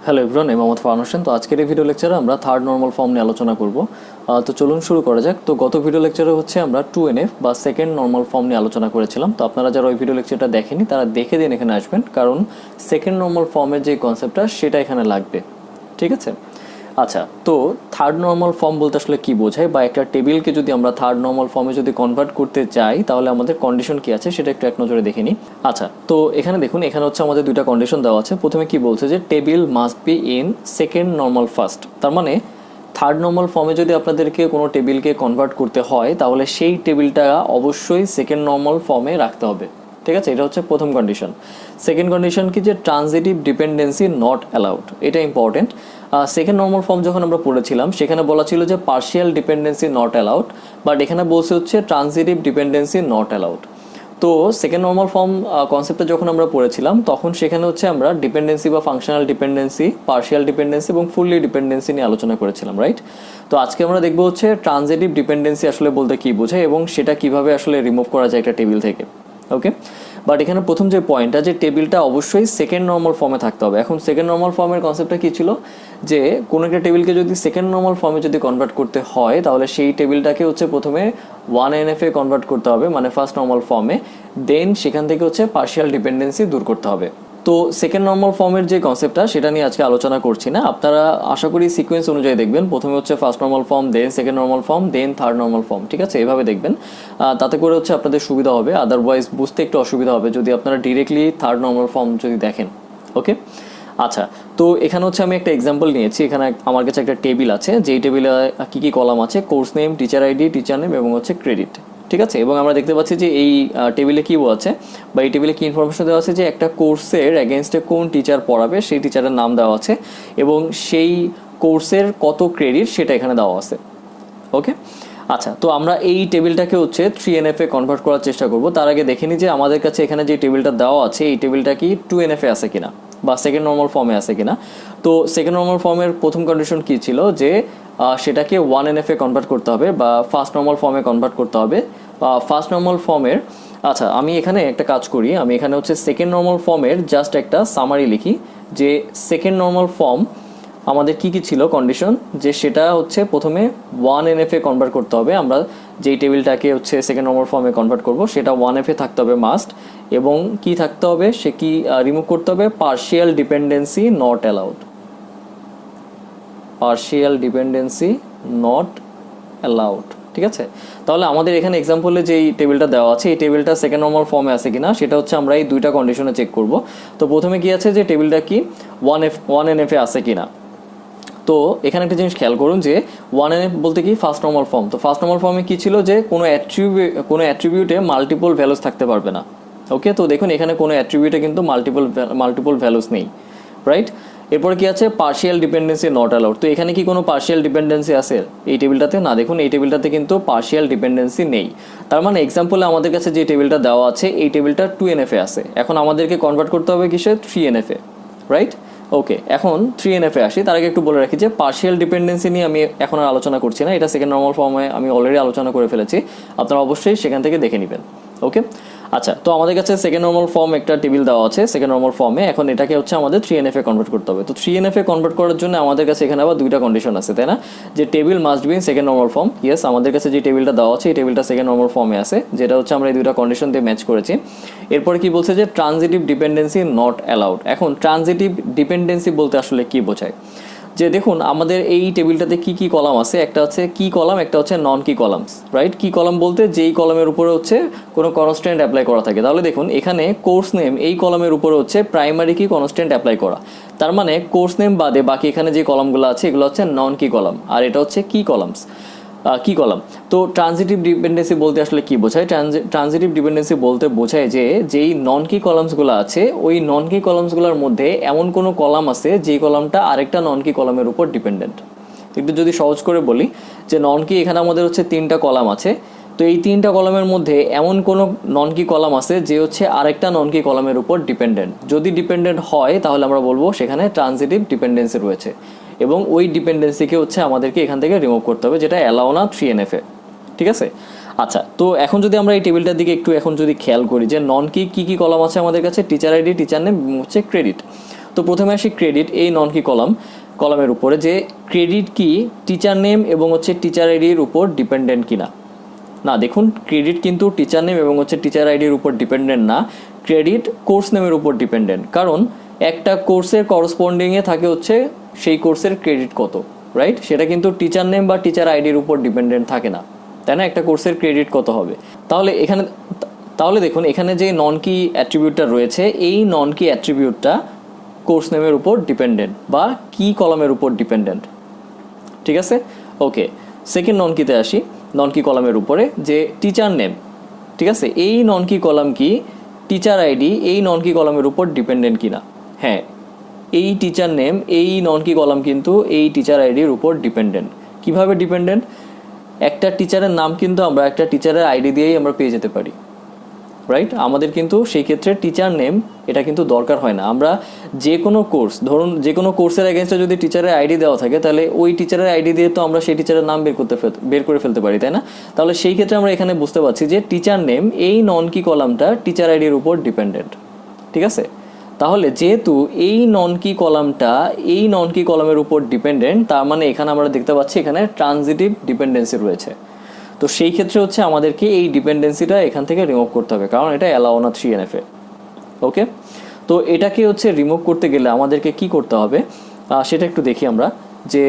Hello everyone, আমি মোহাম্মদ ফারহান হোসেন। তো আজকের এই ভিডিও লেকচারে আমরা থার্ড নর্মাল ফর্ম নিয়ে আলোচনা করব। তো চলুন শুরু করা যাক। তো গত ভিডিও লেকচারে হচ্ছে আমরা 2NF বা সেকেন্ড নর্মাল ফর্ম নিয়ে আলোচনা করেছিলাম। তো আপনারা যারা ওই ভিডিও লেকচারটা দেখেনি তারা দেখে দিন এখানে আসবেন, কারণ সেকেন্ড নর্মাল ফর্মের যে কনসেপ্টটা সেটা এখানে লাগবে। ঠিক আছে, আচ্ছা। তো থার্ড নর্মাল ফর্ম বলতে আসলে কি বোঝায়, বা একটা টেবিলকে যদি আমরা থার্ড নর্মাল ফর্মে যদি কনভার্ট করতে চাই তাহলে আমাদের কন্ডিশন কি আছে সেটা একটু এক নজরে দেখে নিই। আচ্ছা, তো এখানে দেখুন, এখানে হচ্ছে আমাদের দুইটা কন্ডিশন দেওয়া আছে। প্রথমে কি বলছে যে table must be in second normal first. তার মানে থার্ড নর্মাল ফর্মে যদি আপনাদেরকে কোনো টেবিলকে কনভার্ট করতে হয় তাহলে সেই টেবিলটা অবশ্যই সেকেন্ড নর্মাল ফর্মে রাখতে হবে। ঠিক আছে, এটা হচ্ছে প্রথম কন্ডিশন। সেকেন্ড কন্ডিশন কি, যে ট্রানজিটিভ ডিপেন্ডেন্সি নট অ্যালাউড। এটা ইম্পর্টেন্ট। সেকেন্ড নর্মাল ফর্ম যখন আমরা পড়েছিলাম সেখানে বলা ছিল যে partial dependency not allowed, but এখানে বলছে হচ্ছে ট্রানজিটিভ ডিপেন্ডেন্সি নট অ্যালাউড। তো সেকেন্ড নর্মাল ফর্ম কনসেপ্টটা যখন আমরা পড়েছিলাম তখন সেখানে হচ্ছে আমরা ডিপেন্ডেন্সি বা ফাংশনাল ডিপেন্ডেন্সি, পার্শিয়াল ডিপেন্ডেন্সি এবং ফুললি ডিপেন্ডেন্সি নিয়ে আলোচনা করেছিলাম, রাইট? তো আজকে আমরা দেখবো হচ্ছে ট্রানজিটিভ ডিপেন্ডেন্সি আসলে বলতে কী বোঝায় এবং সেটা কিভাবে আসলে রিমুভ করা যায় একটা টেবিল থেকে। ওকে, বাট এখানে প্রথম যে পয়েন্টটা, যে টেবিলটা অবশ্যই সেকেন্ড নর্মাল ফর্মে থাকতে হবে। এখন সেকেন্ড নর্মাল ফর্মের কনসেপ্টটা কী ছিল, যে কোনো একটা টেবিলকে যদি সেকেন্ড নর্মাল ফর্মে যদি কনভার্ট করতে হয় তাহলে সেই টেবিলটাকে হচ্ছে প্রথমে 1NF এ কনভার্ট করতে হবে, মানে ফার্স্ট নর্মাল ফর্মে। দেন সেখান থেকে হচ্ছে পার্শিয়াল ডিপেন্ডেন্সি দূর করতে হবে। তো সেকেন্ড নর্মাল ফর্মের যে কনসেপ্টটা সেটা নিয়ে আজকে আলোচনা করছি না, আপনারা আশা করি সিকোয়েন্স অনুযায়ী দেখবেন। প্রথমে হচ্ছে first normal form, then second normal form, then third normal form. ঠিক আছে, এভাবে দেখবেন, তাতে করে হচ্ছে আপনাদের সুবিধা হবে। আদারওয়াইজ বুঝতে একটু অসুবিধা হবে যদি আপনারা ডিরেক্টলি থার্ড নর্মাল ফর্ম যদি দেখেন। ওকে, আচ্ছা। তো এখানে হচ্ছে আমি একটা এক্সাম্পল নিয়েছি। এখানে আমার কাছে একটা টেবিল আছে, যেই টেবিলে কী কী কলাম আছে, course name, teacher ID, teacher name এবং হচ্ছে ক্রেডিট। ঠিক আছে, এবং আমরা দেখতে পাচ্ছি যে এই টেবিলে কী আছে বা এই টেবিলে কী ইনফরমেশন দেওয়া আছে, যে একটা কোর্সের এগেনস্টে কোন টিচার পড়াবে সেই টিচারের নাম দেওয়া আছে এবং সেই কোর্সের কত ক্রেডিট সেটা এখানে দেওয়া আছে। ওকে, আচ্ছা। তো আমরা এই টেবিলটাকে হচ্ছে 3NF এ কনভার্ট করার চেষ্টা করব। তার আগে দেখে নিই যে আমাদের কাছে এখানে যে টেবিলটা দেওয়া আছে এই টেবিলটা কি 2NF এ আছে কিনা বা সেকেন্ড নর্মাল ফর্মে আছে কিনা। তো সেকেন্ড নর্মাল ফর্মের প্রথম কন্ডিশন কী ছিল, যে সেটাকে 1NF এ কনভার্ট করতে হবে বা ফার্স্ট নর্মাল ফর্মে কনভার্ট করতে হবে। ফার্স্ট নর্মাল ফর্মের, আচ্ছা আমি এখানে একটা কাজ করি, আমি এখানে হচ্ছে সেকেন্ড নর্মাল ফর্মের জাস্ট একটা সামারি লিখি, যে সেকেন্ড নর্মাল ফর্ম আমাদের কি কি ছিল কন্ডিশন, যে সেটা হচ্ছে প্রথমে 1NF এ কনভার্ট করতে হবে। আমরা যেই টেবিলটাকে হচ্ছে সেকেন্ড নর্মাল ফর্মে কনভার্ট করব সেটা 1NF এ থাকতে হবে মাস্ট, এবং কি থাকতে হবে, সে কি রিমুভ করতে হবে, partial dependency not allowed. Partial dependency not allowed. ঠিক আছে, তাহলে আমাদের এখানে এক্সাম্পলে যেই টেবিলটা দেওয়া আছে এই টেবিলটা সেকেন্ড নর্মাল ফর্মে আছে কিনা সেটা হচ্ছে আমরা এই দুইটা কন্ডিশনে চেক করব। তো প্রথমে কি আছে, যে টেবিলটা কি 1NF এ আছে কিনা। তো এখানে একটা জিনিস খেয়াল করুন, যে 1NF বলতে কি ফার্স্ট নর্মাল ফর্ম। তো ফার্স্ট নর্মাল ফর্মে কী ছিল, যে কোনো অ্যাট্রিবিউটে মাল্টিপল ভ্যালুস থাকতে পারবে না। ওকে, তো দেখুন এখানে কোনো অ্যাট্রিবিউটে কিন্তু মাল্টিপল ভ্যালুস নেই, রাইট? এরপরে কি আছে, পার্শিয়াল ডিপেন্ডেন্সি নট অ্যালাউড। তো এখানে কি কোনো পার্শিয়াল ডিপেন্ডেন্সি আছে এই টেবিলটাতে? না, দেখুন এই টেবিলটাতে কিন্তু পার্শিয়াল ডিপেন্ডেন্সি নেই। তার মানে এক্সাম্পলে আমাদের কাছে যে টেবিলটা দেওয়া আছে এই টেবিলটা 2NF এ আছে। এখন আমাদেরকে কনভার্ট করতে হবে কিসে, 3NF এ, রাইট? ওকে, এখন 3NF এ আসি। তার আগে একটু বলে রাখি যে পার্শিয়াল ডিপেন্ডেন্সি নিয়ে আমি এখন আর আলোচনা করছি না, এটা সেকেন্ড নর্মাল ফর্মে আমি অলরেডি আলোচনা করে ফেলেছি, আপনারা অবশ্যই সেখান থেকে দেখে নেবেন। ওকে, আচ্ছা। তো আমাদের কাছে সেকেন্ড নর্মাল ফর্ম একটা টেবিল দেওয়া আছে সেকেন্ড নর্মাল ফর্মে। এখন এটাকে হচ্ছে আমাদের 3NF এ কনভার্ট করতে হবে। তো 3NF এ কনভার্ট করার জন্য আমাদের কাছে এখানে আবার দুইটা কন্ডিশন আছে, তাই না? যে table must be in second normal form. Yes, আমাদের কাছে যে টেবিলটা দেওয়া আছে এই টেবিলটা সেকেন্ড নর্মাল ফর্মে আছে, যেটা হচ্ছে আমরা এই দুইটা কন্ডিশন দিয়ে ম্যাচ করেছি। এরপরে কি বলছে, যে ট্রানজিটিভ ডিপেন্ডেন্সি নট অ্যালাউড। এখন ট্রানজিটিভ ডিপেন্ডেন্সি বলতে আসলে কি বোঝায়, যে দেখুন আমাদের এই টেবিলটাতে কি কি কলাম আছে, একটা হচ্ছে কি কলাম, একটা হচ্ছে নন কি কলামস, রাইট? কি কলাম বলতে যেই কলামের উপরে হচ্ছে কোনো কনস্ট্যান্ট অ্যাপ্লাই করা থাকে। তাহলে দেখুন এখানে কোর্স নেম এই কলামের উপরে হচ্ছে প্রাইমারি কি কনস্ট্যান্ট অ্যাপ্লাই করা। তার মানে কোর্স নেম বাদে বাকি এখানে যে কলামগুলো আছে এগুলো হচ্ছে নন কি কলাম, আর এটা হচ্ছে কি কলামস, কি কলাম। তো ট্রানজিটিভ ডিপেন্ডেন্সি বলতে আসলে কি বোঝায়, ট্রানজিটিভ ডিপেন্ডেন্সি বলতে বোঝায় যে যেই নন কি কলামসগুলো আছে ওই নন কি কলামসগুলোর মধ্যে এমন কোনো কলাম আছে যেই কলামটা আরেকটা নন কি কলামের উপর ডিপেন্ডেন্ট। একটু যদি সহজ করে বলি, যে নন কি এখানে আমাদের হচ্ছে 3টা কলাম আছে, তো এই 3টা কলামের মধ্যে এমন কোনো নন কি কলাম আছে যে হচ্ছে আরেকটা নন কি কলামের উপর ডিপেন্ডেন্ট। যদি ডিপেন্ডেন্ট হয় তাহলে আমরা বলবো সেখানে ট্রানজিটিভ ডিপেন্ডেন্সি রয়েছে, এবং ওই ডিপেন্ডেন্সিকে হচ্ছে আমাদেরকে এখান থেকে রিমুভ করতে হবে, যেটা অ্যালাউ না 3NF এ। ঠিক আছে, আচ্ছা। তো এখন যদি আমরা এই টেবিলটার দিকে একটু এখন যদি খেয়াল করি, যে নন কি কী কলাম আছে আমাদের কাছে, টিচার আইডি, টিচার নেম হচ্ছে ক্রেডিট। তো প্রথমে আসি ক্রেডিট, এই নন কি কলামের উপরে, যে ক্রেডিট কি টিচার নেম এবং হচ্ছে টিচার আইডির উপর ডিপেন্ডেন্ট কিনা। না, দেখুন ক্রেডিট কিন্তু টিচার নেম এবং হচ্ছে টিচার আইডির উপর ডিপেন্ডেন্ট না, ক্রেডিট কোর্স নেমের উপর ডিপেন্ডেন্ট। কারণ একটা কোর্সের করসপন্ডিংয়ে থাকে হচ্ছে সেই কোর্সের ক্রেডিট কত, রাইট? সেটা কিন্তু টিচার নেম বা টিচার আইডির উপর ডিপেন্ডেন্ট থাকে না, তাই না? একটা কোর্সের ক্রেডিট কত হবে। তাহলে দেখুন এখানে যে নন কি অ্যাট্রিবিউটটা রয়েছে, এই নন কি অ্যাট্রিবিউটটা কোর্স নেমের উপর ডিপেন্ডেন্ট বা কি কলামের উপর ডিপেন্ডেন্ট, ঠিক আছে? ওকে, সেকেন্ড নন কিতে আসি, নন কি কলামের উপরে যে টিচার নেম, ঠিক আছে? এই নন কি কলাম কি টিচার আইডি এই নন কি কলামের উপর ডিপেন্ডেন্ট কিনা। হ্যাঁ, এই টিচার নেম এই নন কি কলাম কিন্তু এই টিচার আইডির উপর ডিপেন্ডেন্ট। কিভাবে ডিপেন্ডেন্ট? একটা টিচারের নাম কিন্তু আমরা একটা টিচারের আইডি দিয়েই আমরা পেয়ে যেতে পারি, রাইট? আমাদের কিন্তু সেই ক্ষেত্রে টিচার নেম এটা কিন্তু দরকার হয় না। আমরা যে কোনো কোর্স, ধরুন যে কোনো কোর্সের এগেনস্টে যদি টিচারের আইডি দেওয়া থাকে, তাহলে ওই টিচারের আইডি দিয়ে তো আমরা সেই টিচারের নাম বের করে ফেলতে পারি, তাই না? তাহলে সেই ক্ষেত্রে আমরা এখানে বুঝতে পারছি যে টিচার নেম এই নন কি কলামটা টিচার আইডির উপর ডিপেন্ডেন্ট, ঠিক আছে? তাহলে যেহেতু এই নন কি কলামটা এই নন কি কলামের উপর ডিপেন্ডেন্ট, তার মানে এখানে আমরা দেখতে পাচ্ছি এখানে ট্রানজিটিভ ডিপেন্ডেন্সি রয়েছে। তো সেই ক্ষেত্রে হচ্ছে আমাদেরকে এই ডিপেন্ডেন্সিটা এখান থেকে রিমুভ করতে হবে, কারণ এটা অ্যালাউ না 3NF এ। ওকে, তো এটাকে হচ্ছে রিমুভ করতে গেলে আমাদেরকে কি করতে হবে সেটা একটু দেখি আমরা। যে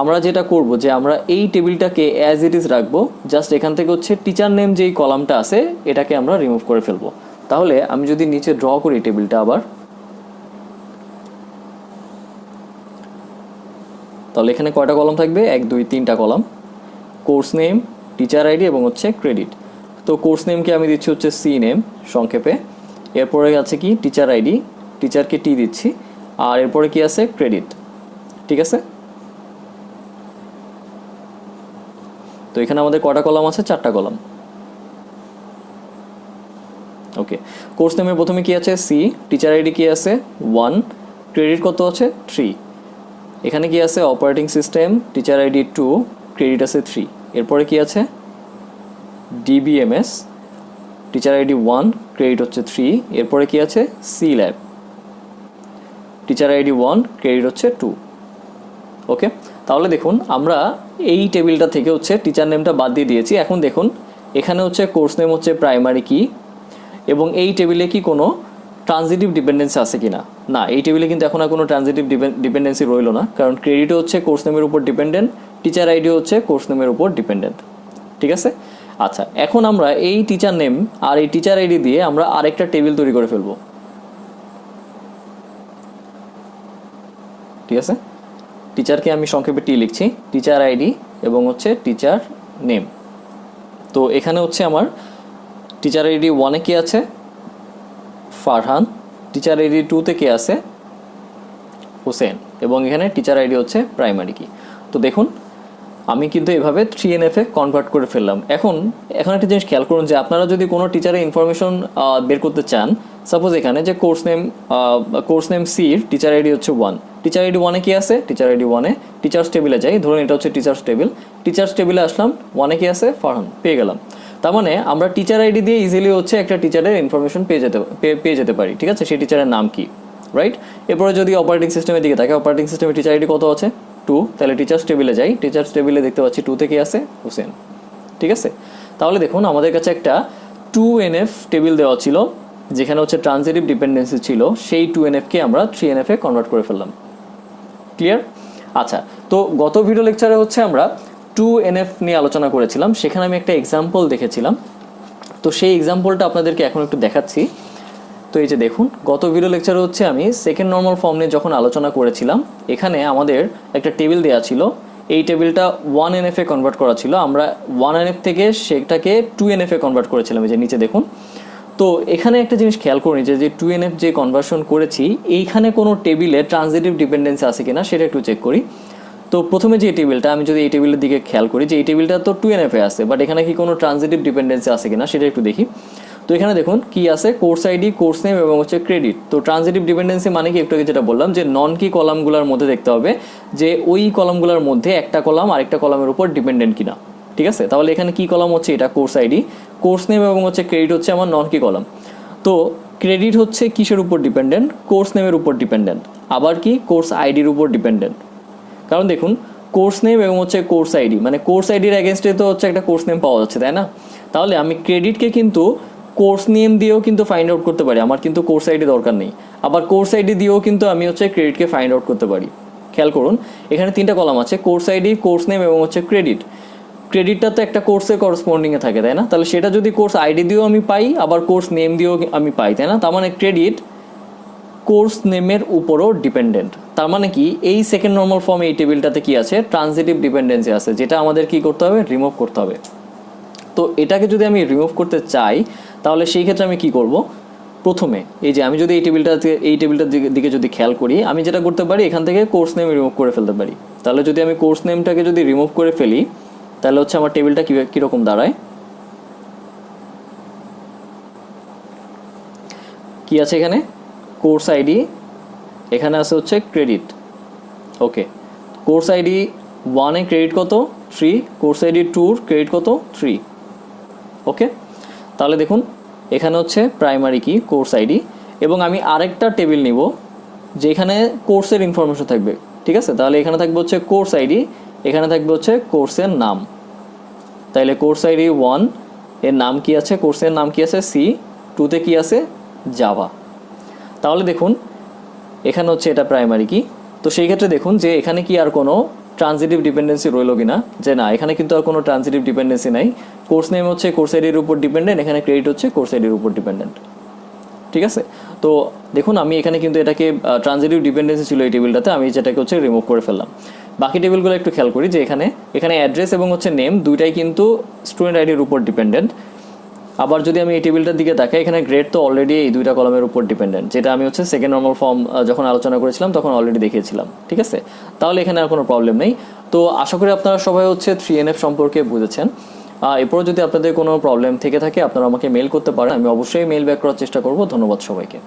আমরা যেটা করব যে আমরা এই টেবিলটাকে অ্যাজ ইট ইজ রাখবো, জাস্ট এখান থেকে হচ্ছে টিচার নেম যেই কলামটা আছে এটাকে আমরা রিমুভ করে ফেলবো। তাহলে আমি যদি নিচে ড্র করি টেবিলটা আবার, তাহলে এখানে কয়টা কলাম থাকবে? 1 2 3টা column, course name, teacher ID এবং হচ্ছে ক্রেডিট। তো কোর্স নেমকে আমি দিচ্ছি হচ্ছে সি নেম সংক্ষেপে, এরপরে আছে কি টিচার আইডি, টিচারকে টি দিচ্ছি, আর এরপরে কি আছে ক্রেডিট, ঠিক আছে? তো এখানে আমাদের কয়টা কলাম আছে? 4টা কলাম। ওকে, কোর্স নেমে প্রথমে কি আছে? সি, টিচার আইডি কি আছে? 1, ক্রেডিট কত আছে? 3, এখানে কি আছে? Operating system, teacher ID 2, credit আছে 3, এরপরে কি আছে? DBMS, টিচার আইডি 1, ক্রেডিট হচ্ছে 3, এরপরে কি আছে? C lab, teacher ID 1, credit হচ্ছে 2। ওকে, তাহলে দেখুন আমরা এই টেবিলটা থেকে হচ্ছে টিচার নেমটা বাদ দিয়ে দিয়েছি। এখন দেখুন এখানে হচ্ছে কোর্স নেম হচ্ছে প্রাইমারি কি, এবং এই টেবিলে কি কোনো ট্রানজিটিভ ডিপেন্ডেন্সি আছে কি না। না, এই টেবিলে কিন্তু এখন আর কোনো ট্রানজিটিভ ডিপেন্ডেন্সি রইল না, কারণ ক্রেডিটও হচ্ছে কোর্স নেমের উপর ডিপেন্ডেন্ট, টিচার আইডিও হচ্ছে কোর্স নেমের উপর ডিপেন্ডেন্ট, ঠিক আছে? আচ্ছা, এখন আমরা এই টিচার নেম আর এই টিচার আইডি দিয়ে আমরা আরেকটা টেবিল তৈরি করে ফেলবো, ঠিক আছে? টিচারকে আমি সংক্ষেপে টি লিখছি, টিচার আইডি এবং হচ্ছে টিচার নেম। তো এখানে হচ্ছে আমার টিচার আইডি 1-এ কে আছে? ফারহান, টিচার আইডি 2-তে কে আছে? হোসেন, এবং এখানে টিচার আইডি হচ্ছে প্রাইমারি কি। তো দেখুন আমি কিন্তু এভাবে 3NF এ কনভার্ট করে ফেললাম। এখন একটা জিনিস খেয়াল করুন যে আপনারা যদি কোনো টিচারের ইনফরমেশন বের করতে চান, সাপোজ এখানে যে কোর্স নেম সির টিচার আইডি হচ্ছে 1, টিচার আইডি 1-এ কি আছে? টিচার আইডি 1-এ টিচার্স টেবিলে যাই, ধরুন এটা হচ্ছে টিচার্স টেবিলে আসলাম, 1-এ কি আছে? ফারহান, পেয়ে গেলাম। তার মানে আমরা টিচার আইডি দিয়ে ইজিলি হচ্ছে একটা টিচারের ইনফরমেশন পেয়ে যেতে পারি, ঠিক আছে? সেই টিচারের নাম কি, রাইট? এরপরে যদি অপারেটিং সিস্টেমের দিকে থাকে, অপারেটিং সিস্টেমের টিচার আইডি কত আছে? 2, তাহলে টিচার্স টেবিলে যাই, টিচার্স টেবিলে দেখতে পাচ্ছি 2-তে কি আছে? হোসেন, ঠিক আছে? তাহলে দেখুন আমাদের কাছে একটা 2NF টেবিল দেওয়া ছিল যেখানে হচ্ছে ট্রানজিটিভ ডিপেন্ডেন্সি ছিল, সেই 2NF-কে আমরা 3NF এ কনভার্ট করে ফেললাম। ক্লিয়ার? আচ্ছা, তো গত ভিডিও লেকচারে হচ্ছে আমরা 2NF নিয়ে আলোচনা করেছিলাম, সেখানে আমি একটা এক্সাম্পল দেখেছিলাম। তো সেই এক্সাম্পলটা আপনাদেরকে এখন একটু দেখাচ্ছি। তো এই যে দেখুন, গত ভিডিও লেকচারে হচ্ছে আমি সেকেন্ড নর্মাল ফর্ম নিয়ে যখন আলোচনা করেছিলাম, এখানে আমাদের একটা টেবিল দেওয়া ছিল, এই টেবিলটা 1NF এ কনভার্ট করা ছিল, আমরা 1NF থেকে সেটাকে 2NF এ কনভার্ট করেছিলাম, এই যে নিচে দেখুন। তো এখানে একটা জিনিস খেয়াল করে নিই যে 2NF যে কনভার্সন করেছি, এইখানে কোনো টেবিলে ট্রানজিটিভ ডিপেন্ডেন্সি আছে কিনা সেটা একটু চেক করি। তো প্রথমে যে টেবিলটা, আমি যদি এই টেবিলের দিকে খেয়াল করি যে এই টেবিলটা তো 2NF এ আছে, বাট এখানে কি কোনো ট্রানজিটিভ ডিপেন্ডেন্সি আছে কিনা সেটা একটু দেখি। তো এখানে দেখুন কি আছে? কোর্স আইডি, কোর্স নেম এবং হচ্ছে ক্রেডিট। তো ট্রানজিটিভ ডিপেন্ডেন্সি মানে কি, একটু আগে যেটা বললাম যে নন কি কলামগুলোর মধ্যে দেখতে হবে যে ওই কলামগুলোর মধ্যে একটা কলাম আরেকটা কলামের উপর ডিপেন্ডেন্ট কিনা, ঠিক আছে? তাহলে এখানে কি কলাম হচ্ছে? এটা কোর্স আইডি, কোর্স নেম এবং হচ্ছে ক্রেডিট হচ্ছে আমার নন কি কলাম। তো ক্রেডিট হচ্ছে কিসের উপর ডিপেন্ডেন্ট? কোর্স নেমের উপর ডিপেন্ডেন্ট। আবার কি? কোর্স আইডির উপর ডিপেন্ডেন্ট। কারণ দেখুন কোর্স নেম এবং হচ্ছে কোর্স আইডি, মানে কোর্স আইডির অ্যাগেনস্টে তো হচ্ছে একটা কোর্স নেম পাওয়া যাচ্ছে, তাই না? তাহলে আমি ক্রেডিটকে কিন্তু কোর্স নেম দিয়েও কিন্তু ফাইন্ড আউট করতে পারি, আমার কিন্তু কোর্স আইডি দরকার নেই। আবার কোর্স আইডি দিয়েও কিন্তু আমি হচ্ছে ক্রেডিটকে ফাইন্ড আউট করতে পারি। খেয়াল করুন এখানে 3টা কলাম আছে, কোর্স আইডি, কোর্স নেম এবং হচ্ছে ক্রেডিট। ক্রেডিটটা তো একটা কোর্সে করসপন্ডিংয়ে থাকে, তাই না? তাহলে সেটা যদি কোর্স আইডি দিয়েও আমি পাই, আবার কোর্স নেম দিয়েও আমি পাই, তাই না? তার মানে ক্রেডিট কোর্স নেমের উপরও ডিপেন্ডেন্ট। তার মানে কি এই সেকেন্ড নর্মাল ফর্ম এই টেবিলটাতে কি আছে? ট্রানজিটিভ ডিপেন্ডেন্সি আছে, যেটা আমাদের কি করতে হবে? রিমুভ করতে হবে। তো এটাকে যদি আমি রিমুভ করতে চাই তাহলে সেই ক্ষেত্রে আমি কি করব? প্রথমে এই যে আমি যদি এই টেবিলটার দিকে যদি খেয়াল করি, আমি যেটা করতে পারি এখান থেকে কোর্স নেম রিমুভ করে ফেলতে পারি। তাহলে যদি আমি কোর্স নেমটাকে যদি রিমুভ করে ফেলি তাহলে হচ্ছে আমার টেবিলটা কীরকম দাঁড়ায়? কি আছে এখানে? কোর্স আইডি, এখানে আছে হচ্ছে ক্রেডিট। ওকে, কোর্স আইডি 1 এ ক্রেডিট কত? 3। কোর্স আইডি 2 ক্রেডিট কত? 3। ওকে, তাহলে দেখুন এখানে হচ্ছে প্রাইমারি কি কোর্স আইডি, এবং আমি আরেকটা টেবিল নিব যেখানে কোর্সের ইনফরমেশন থাকবে। ঠিক আছে, তাহলে এখানে থাকবে হচ্ছে কোর্স আইডি, এখানে থাকবে হচ্ছে কোর্সের নাম। তাইলে কোর্স আইডি 1 এর নাম কি আছে? কোর্সের নাম কি আছে? সি। 2তে কি আছে? জাভা। তাহলে দেখুন এখানে হচ্ছে এটা প্রাইমারি কি। তো সেই ক্ষেত্রে দেখুন যে এখানে কি আর কোনো ট্রানজিটিভ ডিপেন্ডেন্সি রইল কিনা, যে না এখানে কিন্তু আর কোনো ট্রানজিটিভ ডিপেন্ডেন্সি নাই। কোর্স নেম হচ্ছে কোর্স আইডির উপর ডিপেন্ডেন্ট, এখানে ক্রেডিট হচ্ছে কোর্স আইডির উপর ডিপেন্ডেন্ট। ঠিক আছে, তো দেখুন আমি এখানে কিন্তু এটাকে ট্রানজিটিভ ডিপেন্ডেন্সি ছিল এই টেবিলটাতে, আমি যেটাকে হচ্ছে রিমুভ করে ফেললাম। বাকি টেবিলগুলো একটু খেয়াল করি যে এখানে অ্যাড্রেস এবং হচ্ছে নেম দুইটাই কিন্তু স্টুডেন্ট আইডির উপর ডিপেন্ডেন্ট। আবার যদি আমি এই টেবিলটার দিকে তাকাই, এখানে গ্রেড তো অলরেডি এই 2টা কলামের উপর ডিপেন্ডেন্ট, যেটা আমি হচ্ছে সেকেন্ড নর্মাল ফর্ম যখন আলোচনা করেছিলাম তখন অলরেডি দেখিয়েছিলাম। ঠিক আছে, তাহলে এখানে আর কোনো প্রবলেম নেই। তো আশা করি আপনারা সবাই হচ্ছে 3NF সম্পর্কে বুঝেছেন। এরপরও যদি আপনাদের কোনো প্রবলেম থেকে থাকে আপনারা আমাকে মেল করতে পারেন, আমি অবশ্যই মেল ব্যাক করার চেষ্টা করব। ধন্যবাদ সবাইকে।